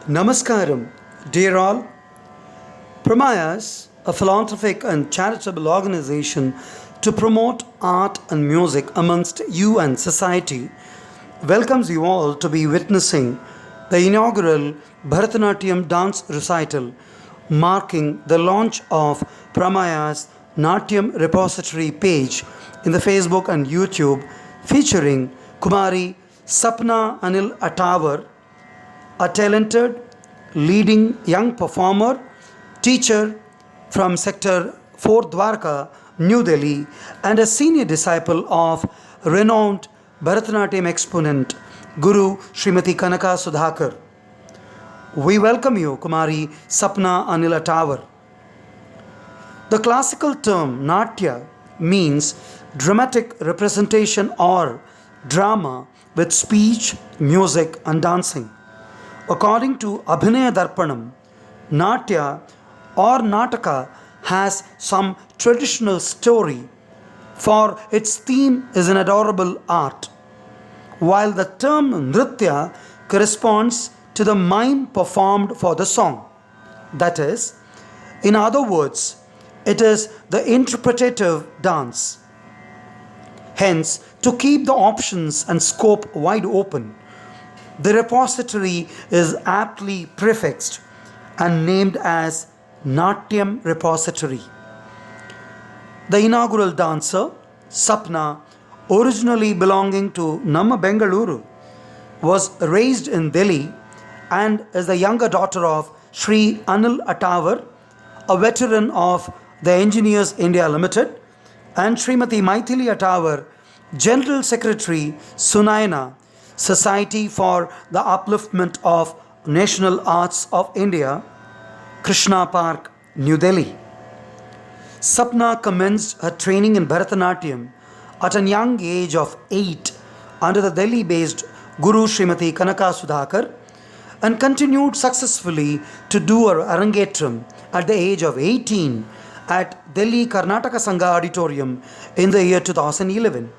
Namaskaram, dear all. Pramayas, a philanthropic and charitable organization to promote art and music amongst you and society, welcomes you all to be witnessing the inaugural Bharatanatyam dance recital marking the launch of Pramaya's Natyam repository page in the Facebook and YouTube featuring Kumari Sapna Anil Atawar, a talented, leading young performer, teacher from Sector 4 Dwarka, New Delhi, and a senior disciple of renowned Bharatanatyam exponent Guru Srimati Kanaka Sudhakar. We welcome you, Kumari Sapna Anila Tower. The classical term Natya means dramatic representation or drama with speech, music, and dancing. According to Abhinaya Darpanam, Natya or Nataka has some traditional story, for its theme is an adorable art, while the term Nritya corresponds to the mime performed for the song. That is, in other words, it is the interpretative dance. Hence, to keep the options and scope wide open, the repository is aptly prefixed and named as Natyam Repository. The inaugural dancer, Sapna, originally belonging to Namma Bengaluru, was raised in Delhi and is the younger daughter of Sri Anil Atawar, a veteran of the Engineers India Limited, and Srimati Maithili Atawar, General Secretary, Sunayana, Society for the Upliftment of National Arts of India, Krishna Park, New Delhi. Sapna commenced her training in Bharatanatyam at a young age of 8 under the Delhi-based Guru Srimati Kanaka Sudhakar and continued successfully to do her Arangetram at the age of 18 at Delhi Karnataka Sangha Auditorium in the year 2011.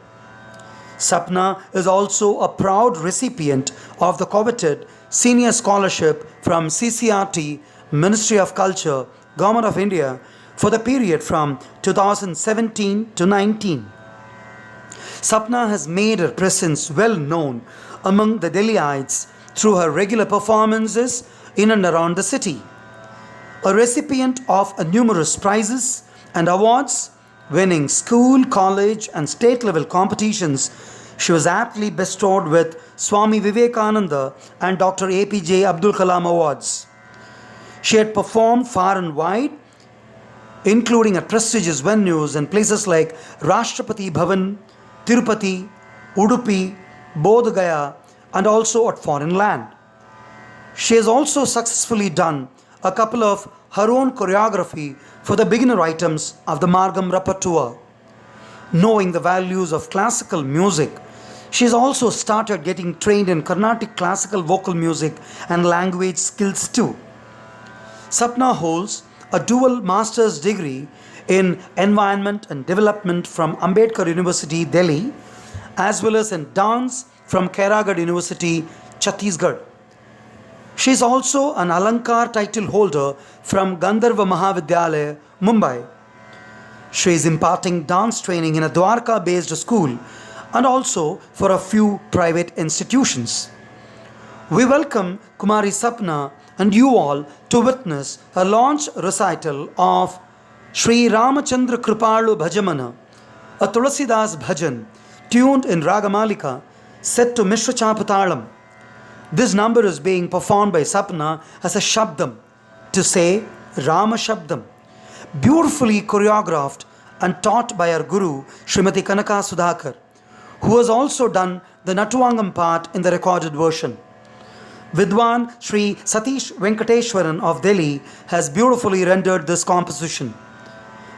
Sapna is also a proud recipient of the coveted Senior Scholarship from CCRT, Ministry of Culture, Government of India for the period from 2017 to 19. Sapna has made her presence well known among the Delhiites through her regular performances in and around the city. A recipient of numerous prizes and awards, winning school, college, and state level competitions, she was aptly bestowed with Swami Vivekananda and Dr. APJ Abdul Kalam Awards. She had performed far and wide, including at prestigious venues in places like Rashtrapati Bhavan, Tirupati, Udupi, Bodh Gaya, and also at foreign land. She has also successfully done a couple of her own choreography for the beginner items of the Margam repertoire. Knowing the values of classical music, she has also started getting trained in Carnatic classical vocal music and language skills too. Sapna holds a dual master's degree in Environment and Development from Ambedkar University, Delhi, as well as in dance from Kairagad University, Chhattisgarh. She is also an Alankar title holder from Gandharva Mahavidyalaya, Mumbai. She is imparting dance training in a Dwarka based school and also for a few private institutions. We welcome Kumari Sapna and you all to witness a launch recital of Sri Ramachandra Kripalu Bhajamana, a Tulasidas bhajan tuned in Ragamalika set to Mishra Chapatalam. This number is being performed by Sapna as a Shabdam, to say Rama Shabdam, beautifully choreographed and taught by our Guru Srimati Kanaka Sudhakar, who has also done the Natuangam part in the recorded version. Vidwan Sri Satish Venkateshwaran of Delhi has beautifully rendered this composition.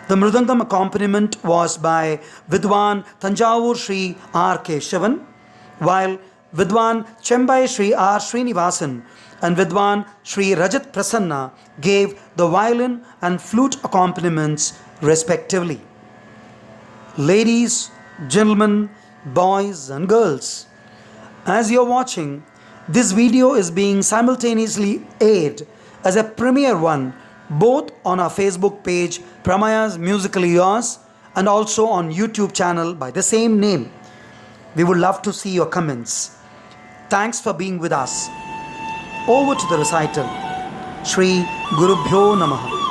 The Mridangam accompaniment was by Vidwan Tanjavur Sri R. Keshavan, while Vidwan Chembai Sri R. Srinivasan and Vidwan Sri Rajat Prasanna gave the violin and flute accompaniments respectively. Ladies, gentlemen, boys and girls, as you're watching, This video is being simultaneously aired as a premiere one both on our Facebook page Pramaya's Musically Yours and also on YouTube channel by the same name. We would love to see your comments. Thanks for being with us. Over to the recital. Shri Gurubhyo Namaha.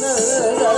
Nara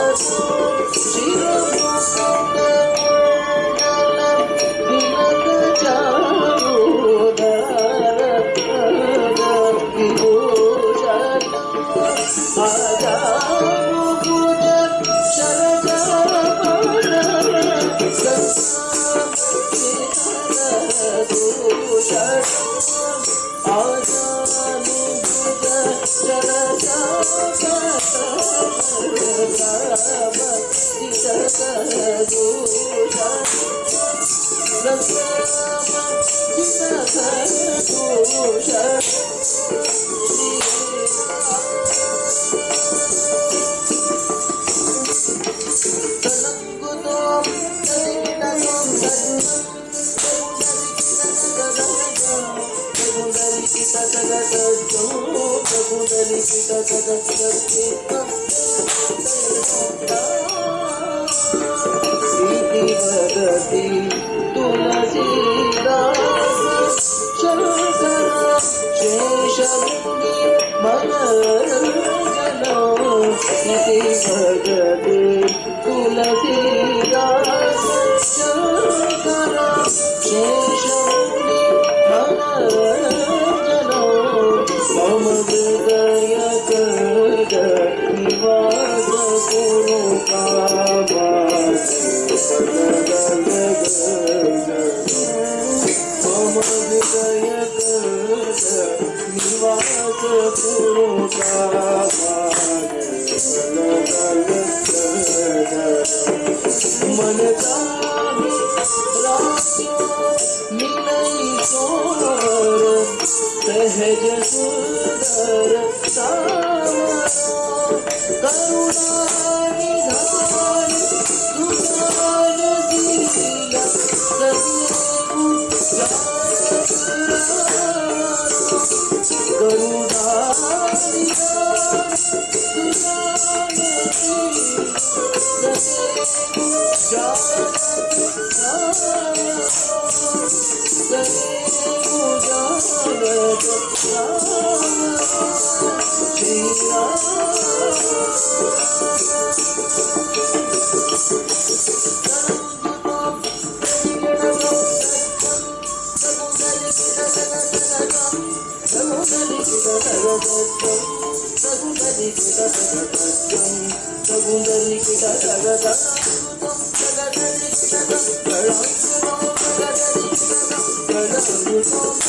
Thank you.